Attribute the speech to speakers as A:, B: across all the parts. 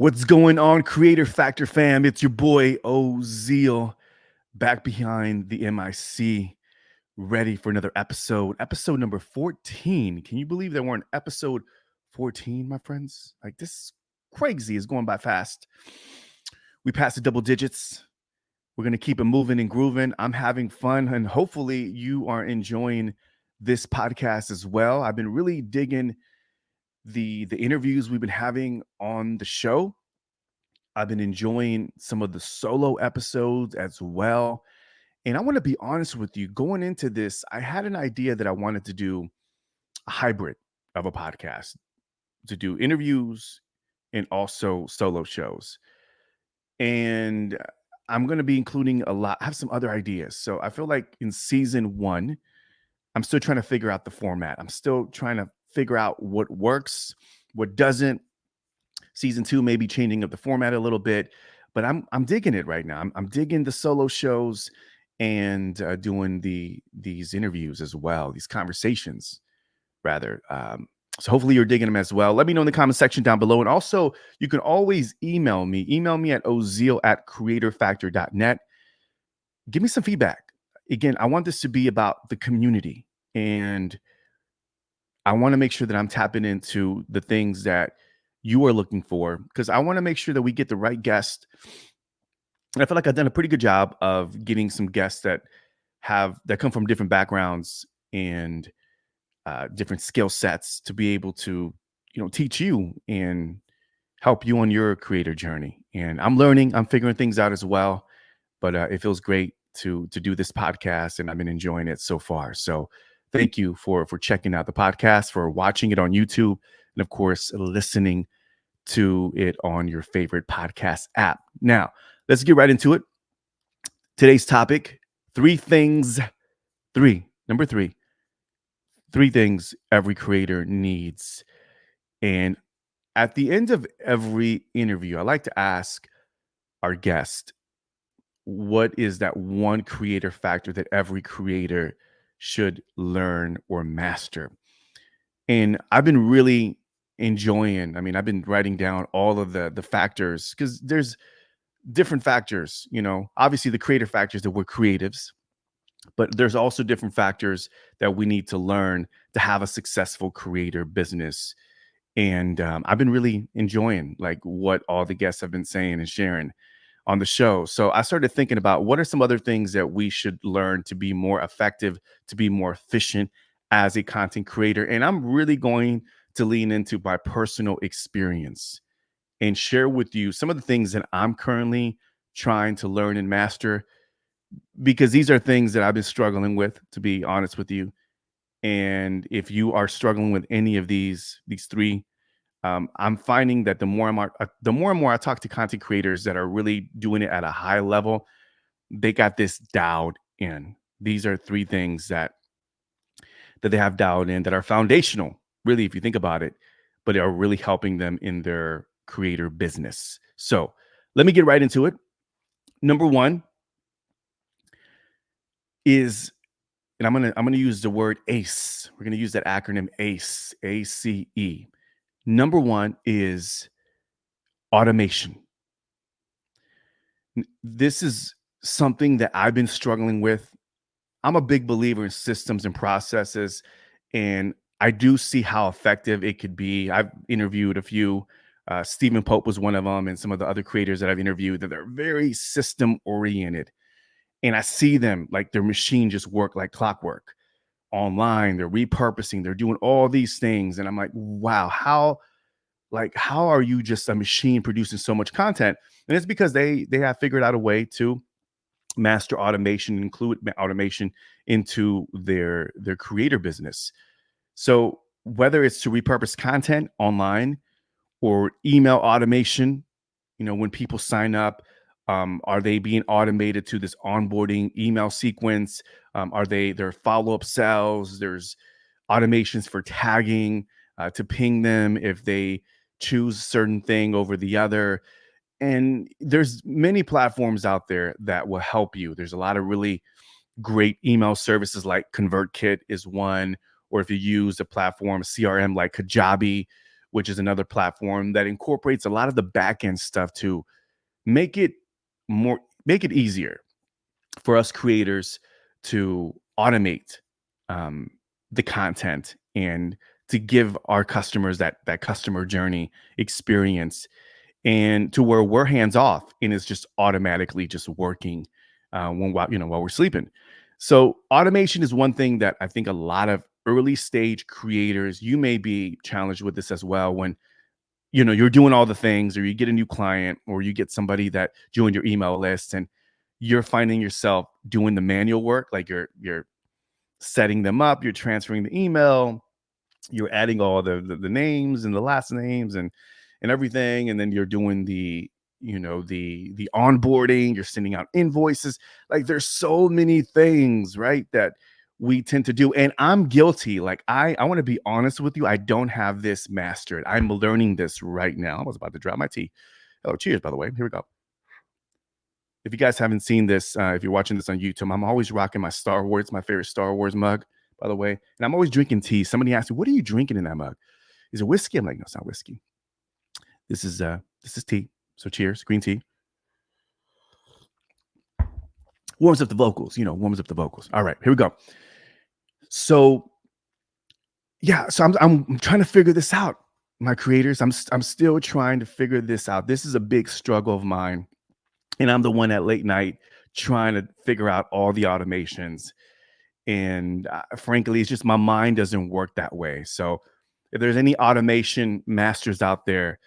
A: What's going on, Creator Factor fam? It's your boy Ozeal back behind the MIC, ready for another episode number 14. Can you believe that we're on episode 14, my friends? Like, this is crazy. It's going by fast. We passed the double digits. We're going to keep it moving and grooving. I'm having fun, and hopefully you are enjoying this podcast as well. I've been really digging the interviews we've been having on the show. I've been enjoying some of the solo episodes as well. And I want to be honest with you, going into this, I had an idea that I wanted to do a hybrid of a podcast, to do interviews and also solo shows. And I'm going to be including a lot. I have some other ideas. So I feel like in season one, I'm still trying to figure out the format. I'm still trying to figure out what works, what doesn't. Season two may be changing up the format a little bit, but I'm digging it right now. I'm digging the solo shows and doing these interviews as well, these conversations rather. So hopefully you're digging them as well. Let me know in the comment section down below. And also, you can always email me. Email me at ozeal@creatorfactor.net. Give me some feedback. Again, I want this to be about the community, and I want to make sure that I'm tapping into the things that you are looking for, because I want to make sure that we get the right guest. And I feel like I've done a pretty good job of getting some guests that come from different backgrounds and different skill sets to be able to, teach you and help you on your creator journey. And I'm learning, I'm figuring things out as well. But it feels great to do this podcast, and I've been enjoying it so far. So thank you for checking out the podcast, for watching it on YouTube, and of course, listening to it on your favorite podcast app. Now, let's get right into it. Today's topic, three things every creator needs. And at the end of every interview, I like to ask our guest, what is that one creator factor that every creator should learn or master? And I've been really enjoying, I've been writing down all of the factors, because there's different factors, obviously the creator factors that we're creatives, but there's also different factors that we need to learn to have a successful creator business. And I've been really enjoying like what all the guests have been saying and sharing on the show. So I started thinking about what are some other things that we should learn to be more effective, to be more efficient as a content creator. And I'm really going to lean into my personal experience and share with you some of the things that I'm currently trying to learn and master, because these are things that I've been struggling with, to be honest with you. And if you are struggling with any of these three, I'm finding that the more and more I talk to content creators that are really doing it at a high level, they got this dialed in. These are three things that they have dialed in that are foundational, really, if you think about it, but are really helping them in their creator business. So let me get right into it. Number one is, and I'm gonna use the word ACE. We're gonna use that acronym ACE, ACE. Number one is automation. This is something that I've been struggling with. I'm a big believer in systems and processes, and I do see how effective it could be. I've interviewed a few. Stephen Pope was one of them, and some of the other creators that I've interviewed, that they're very system oriented. And I see them like their machine just work like clockwork online. They're repurposing, they're doing all these things. And I'm like, wow, how are you just a machine producing so much content? And it's because they have figured out a way to master automation, include automation into their creator business. So whether it's to repurpose content online or email automation, when people sign up, are they being automated to this onboarding email sequence? Are there follow-up cells? There's automations for tagging, to ping them if they choose a certain thing over the other. And there's many platforms out there that will help you. There's a lot of really great email services, like ConvertKit is one, or if you use a platform, CRM like Kajabi, which is another platform that incorporates a lot of the back end stuff to make it make it easier for us creators to automate um, the content and to give our customers that customer journey experience, and to where we're hands off and it's just automatically just working while we're sleeping. So automation is one thing that I think a lot of early stage creators, you may be challenged with this as well, when you're doing all the things, or you get a new client, or you get somebody that joined your email list, and you're finding yourself doing the manual work, like you're setting them up, you're transferring the email, you're adding all the names and the last names and everything, and then you're doing the onboarding, you're sending out invoices. Like, there's so many things, right, that we tend to do, and I'm guilty. Like, I want to be honest with you, I don't have this mastered. I'm learning this right now. I was about to drop my tea. Oh, cheers, by the way. Here we go. If you guys haven't seen this, if you're watching this on YouTube, I'm always rocking my Star Wars, my favorite Star Wars mug, by the way. And I'm always drinking tea. Somebody asked me, "What are you drinking in that mug? Is it whiskey?" I'm like, "No, it's not whiskey. This is tea." So cheers, green tea. Warms up the vocals, warms up the vocals. All right, here we go. So yeah, so I'm trying to figure this out, my creators. I'm still trying to figure this out. This is a big struggle of mine, and I'm the one at late night trying to figure out all the automations. And frankly, it's just my mind doesn't work that way. So if there's any automation masters out there,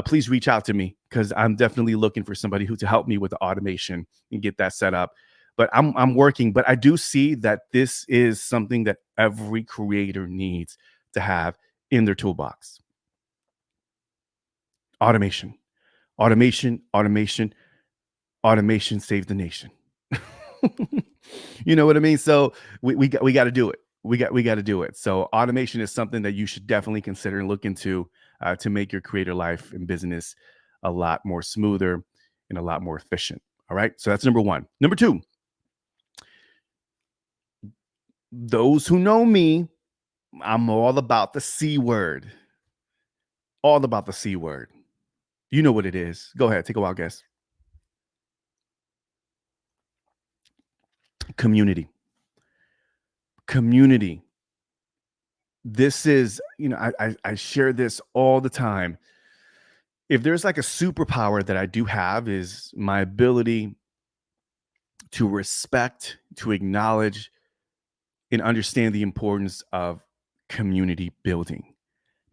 A: please reach out to me, because I'm definitely looking for somebody who to help me with the automation and get that set up. But I'm working, but I do see that this is something that every creator needs to have in their toolbox. Automation, automation, automation, automation saves the nation. You know what I mean? So we got to do it. We got to do it. So automation is something that you should definitely consider and look into, to make your creator life and business a lot more smoother and a lot more efficient. All right. So that's number one. Number two, those who know me, I'm all about the C word. All about the C word. You know what it is. Go ahead. Take a wild guess. Community. Community. This is, I share this all the time. If there's like a superpower that I do have, is my ability to respect, to acknowledge, and understand the importance of community building.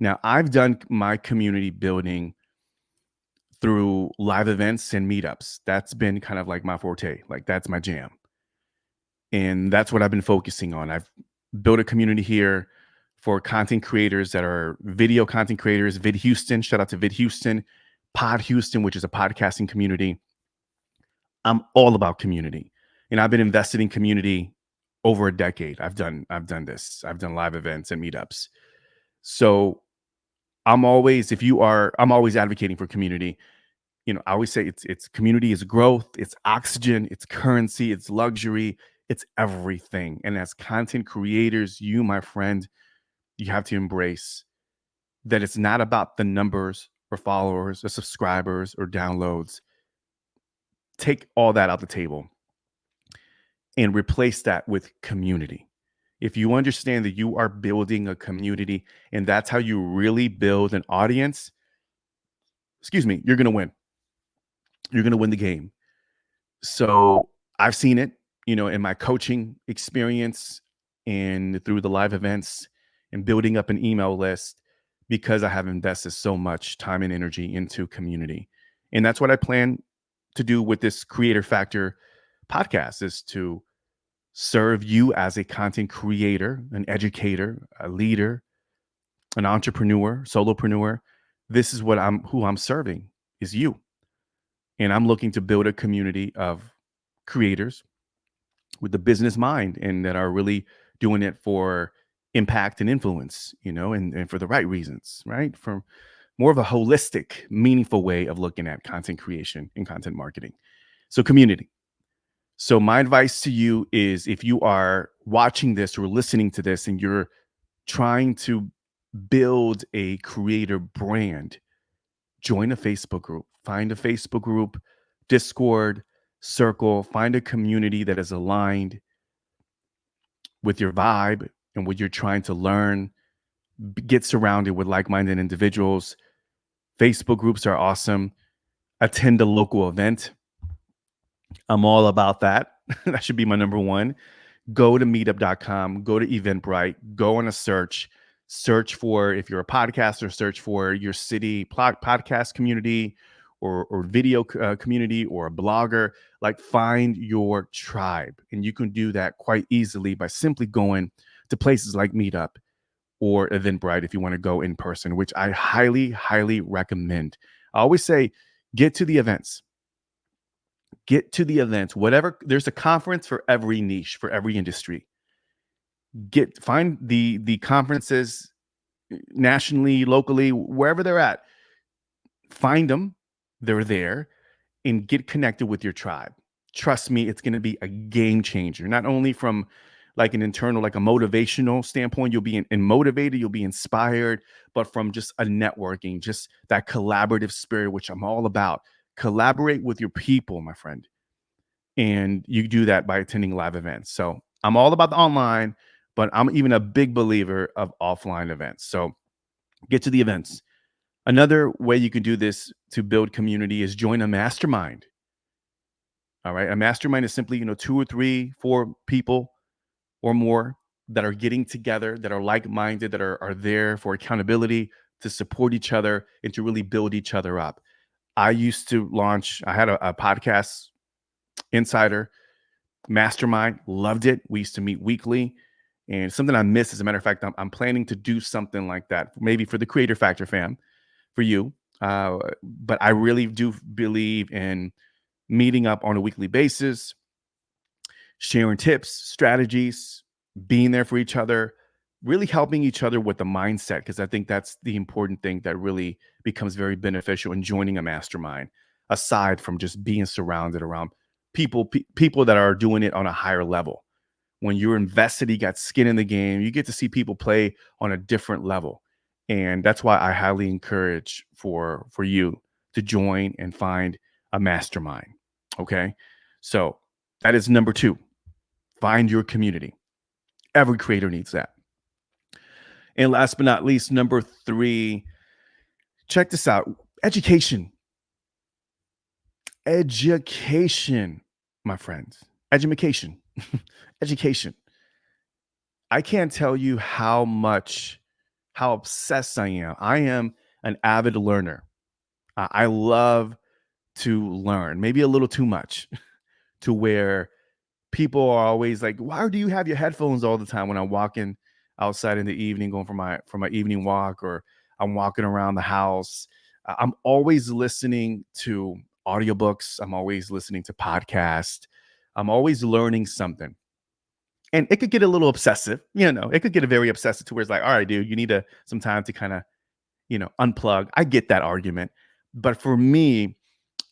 A: Now, I've done my community building through live events and meetups. That's been kind of like my forte. Like, that's my jam. And that's what I've been focusing on. I've built a community here for content creators that are video content creators. Vid Houston, shout out to Vid Houston. Pod Houston, which is a podcasting community. I'm all about community, and I've been invested in community over a decade. I've done this. I've done live events and meetups. So I'm always advocating for community. I always say it's community is growth, it's oxygen, it's currency, it's luxury, it's everything. And as content creators, you, my friend, you have to embrace that it's not about the numbers or followers or subscribers or downloads. Take all that out the table and replace that with community. If you understand that you are building a community and that's how you really build an audience, you're going to win. You're going to win the game. So I've seen it, in my coaching experience and through the live events and building up an email list, because I have invested so much time and energy into community. And that's what I plan to do with this Creator Factor podcast, is to serve you as a content creator, an educator, a leader, an entrepreneur, solopreneur. This is who I'm serving, is you. And I'm looking to build a community of creators with the business mind, and that are really doing it for impact and influence, and for the right reasons, right? From more of a holistic, meaningful way of looking at content creation and content marketing. So community. So my advice to you is, if you are watching this or listening to this and you're trying to build a creator brand, join a Facebook group, find a Facebook group, Discord, circle, find a community that is aligned with your vibe and what you're trying to learn. Get surrounded with like-minded individuals. Facebook groups are awesome. Attend a local event. I'm all about that. That should be my number one. Go to meetup.com, go to Eventbrite, go on a search for, if you're a podcaster, search for your city podcast community or video community or a blogger. Like, find your tribe. And you can do that quite easily by simply going to places like Meetup or Eventbrite if you want to go in person, which I highly, highly recommend. I always say, get to the events. Get to the events. Whatever, there's a conference for every niche, for every industry. Find the conferences nationally, locally, wherever they're at. Find them. They're there, and get connected with your tribe. Trust me, it's going to be a game changer. Not only from like an internal, like a motivational standpoint, you'll be motivated, you'll be inspired, but from just a networking, just that collaborative spirit, which I'm all about. Collaborate with your people, my friend. And you do that by attending live events. So I'm all about the online, but I'm even a big believer of offline events. So get to the events. Another way you can do this to build community is join a mastermind. All right. A mastermind is simply, 2 or 3, 4 people or more that are getting together, that are like-minded, that are there for accountability, to support each other and to really build each other up. I had a podcast insider mastermind, loved it. We used to meet weekly, and something I miss, as a matter of fact, I'm planning to do something like that, maybe for the Creator Factor fam, for you. But I really do believe in meeting up on a weekly basis, sharing tips, strategies, being there for each other, really helping each other with the mindset, because I think that's the important thing that really becomes very beneficial in joining a mastermind, aside from just being surrounded around people that are doing it on a higher level. When you're invested, you got skin in the game, you get to see people play on a different level. And that's why I highly encourage for you to join and find a mastermind. Okay. So that is number 2. Find your community. Every creator needs that. And last but not least, number 3, check this out. Education. Education, my friends. Education. Education. I can't tell you how obsessed I am. I am an avid learner. I love to learn, maybe a little too much, to where people are always like, "Why do you have your headphones all the time?" When I'm walking outside in the evening, going for my evening walk, or I'm walking around the house. I'm always listening to audiobooks. I'm always listening to podcasts. I'm always learning something. And it could get a little obsessive, it could get a very obsessive to where it's like, all right, dude, you need some time to kind of, unplug. I get that argument. But for me,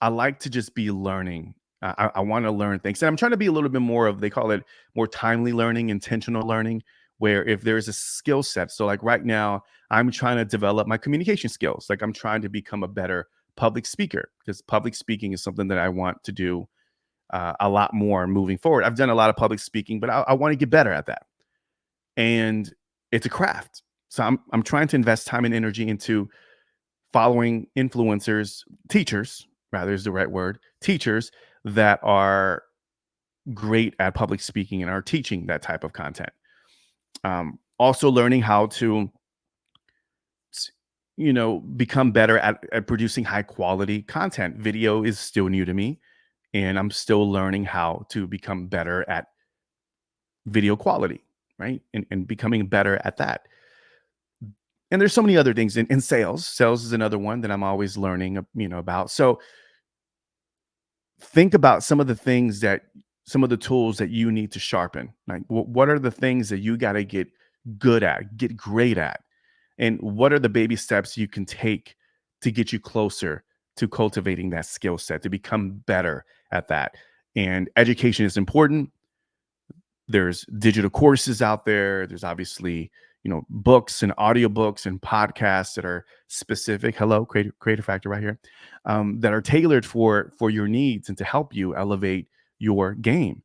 A: I like to just be learning. I want to learn things. And I'm trying to be a little bit more of, they call it more timely learning, intentional learning, where if there's a skill set. So like right now, I'm trying to develop my communication skills. Like, I'm trying to become a better public speaker, because public speaking is something that I want to do a lot more moving forward. I've done a lot of public speaking, but I want to get better at that. And it's a craft. So I'm trying to invest time and energy into following influencers, teachers, rather is the right word, teachers that are great at public speaking and are teaching that type of content. Also learning how to, become better at producing high quality content. Video is still new to me, and I'm still learning how to become better at video quality, right? And becoming better at that. And there's so many other things in sales. Sales is another one that I'm always learning, about. So think about some of the tools that you need to sharpen. Like, what are the things that you got to get good at, get great at? And what are the baby steps you can take to get you closer to cultivating that skill set, to become better at that? And education is important. There's digital courses out there. There's obviously, books and audiobooks and podcasts that are specific. Hello, creator factor right here, that are tailored for your needs and to help you elevate your game.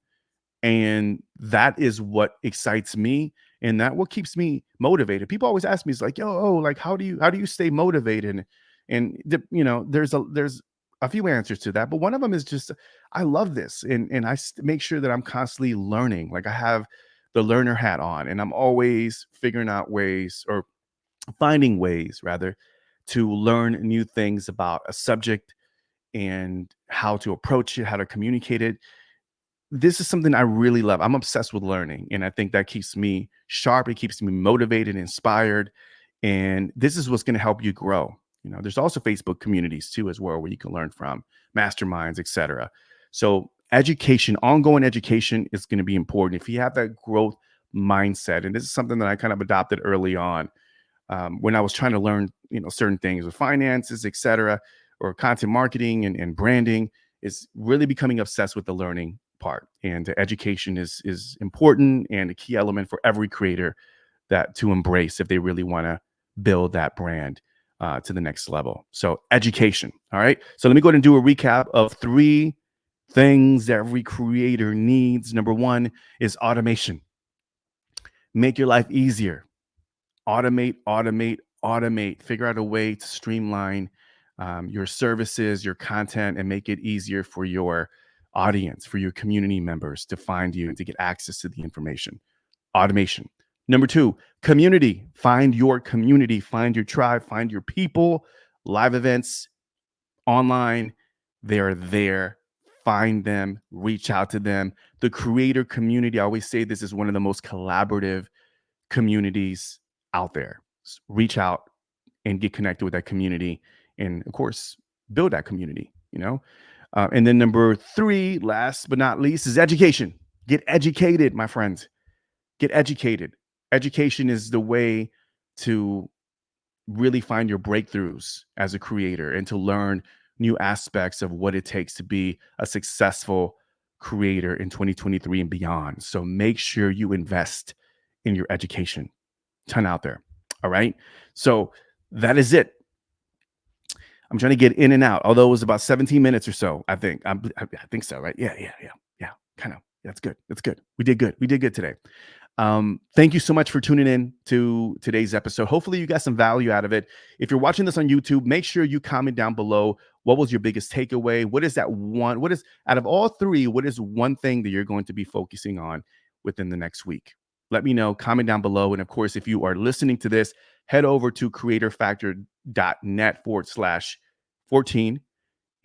A: And that is what excites me, and that what keeps me motivated. People always ask me, it's like, yo, like how do you stay motivated? And there's a few answers to that, but one of them is just I love this, and make sure that I'm constantly learning. Like I have the learner hat on, and I'm always figuring out ways, or finding ways rather, to learn new things about a subject and how to approach it, how to communicate it. This is something I really love. I'm obsessed with learning, and I think that keeps me sharp. It keeps me motivated, inspired, and this is what's going to help you grow. There's also Facebook communities too, as well, where you can learn from masterminds, etc. So, education, ongoing education, is going to be important if you have that growth mindset. And this is something that I kind of adopted early on, when I was trying to learn, certain things with finances, etc., or content marketing and branding. Is really becoming obsessed with the learning part, and the education is important and a key element for every creator that to embrace if they really want to build that brand to the next level. So education. All right. So let me go ahead and do a recap of 3 things every creator needs. Number 1 is automation. Make your life easier. Automate, automate, automate. Figure out a way to streamline your services, your content, and make it easier for your audience, for your community members to find you and to get access to the information. Automation. Number 2, community. Find your community, find your tribe, find your people. Live events, online, they're there. Find them, reach out to them. The creator community, I always say this is one of the most collaborative communities out there. Reach out and get connected with that community, and of course build that community. And then number 3, last but not least, is education. Get educated, my friends. Get educated. Education is the way to really find your breakthroughs as a creator and to learn new aspects of what it takes to be a successful creator in 2023 and beyond. So make sure you invest in your education. Ton out there. All right. So that is it. I'm trying to get in and out, although it was about 17 minutes or so. I think I think so, right? Yeah. Kind of. That's good. That's good. We did good. We did good today. Thank you so much for tuning in to today's episode. Hopefully you got some value out of it. If you're watching this on YouTube, make sure you comment down below. What was your biggest takeaway? What is that one? What is, out of all 3, what is one thing that you're going to be focusing on within the next week? Let me know, comment down below. And of course, if you are listening to this, head over to creatorfactor.net/14.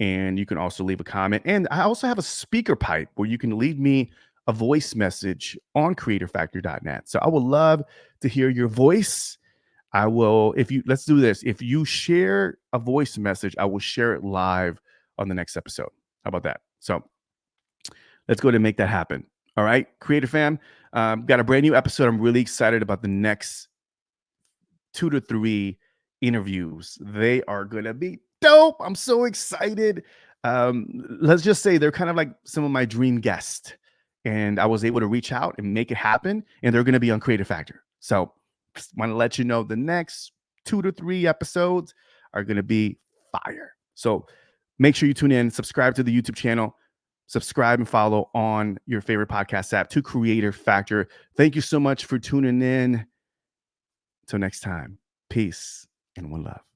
A: And you can also leave a comment. And I also have a speaker pipe where you can leave me a voice message on creatorfactor.net. So I would love to hear your voice. Let's do this. If you share a voice message, I will share it live on the next episode. How about that? So let's go ahead and make that happen. All right, Creator Fam, got a brand new episode. I'm really excited about the next 2 to 3 interviews. They are going to be dope. I'm so excited. Let's just say they're kind of like some of my dream guests, and I was able to reach out and make it happen, and they're going to be on Creative Factor. So just want to let you know the next 2 to 3 episodes are going to be fire. So make sure you tune in, subscribe to the YouTube channel, subscribe and follow on your favorite podcast app to Creator Factor. Thank you so much for tuning in. Till next time, peace and one love.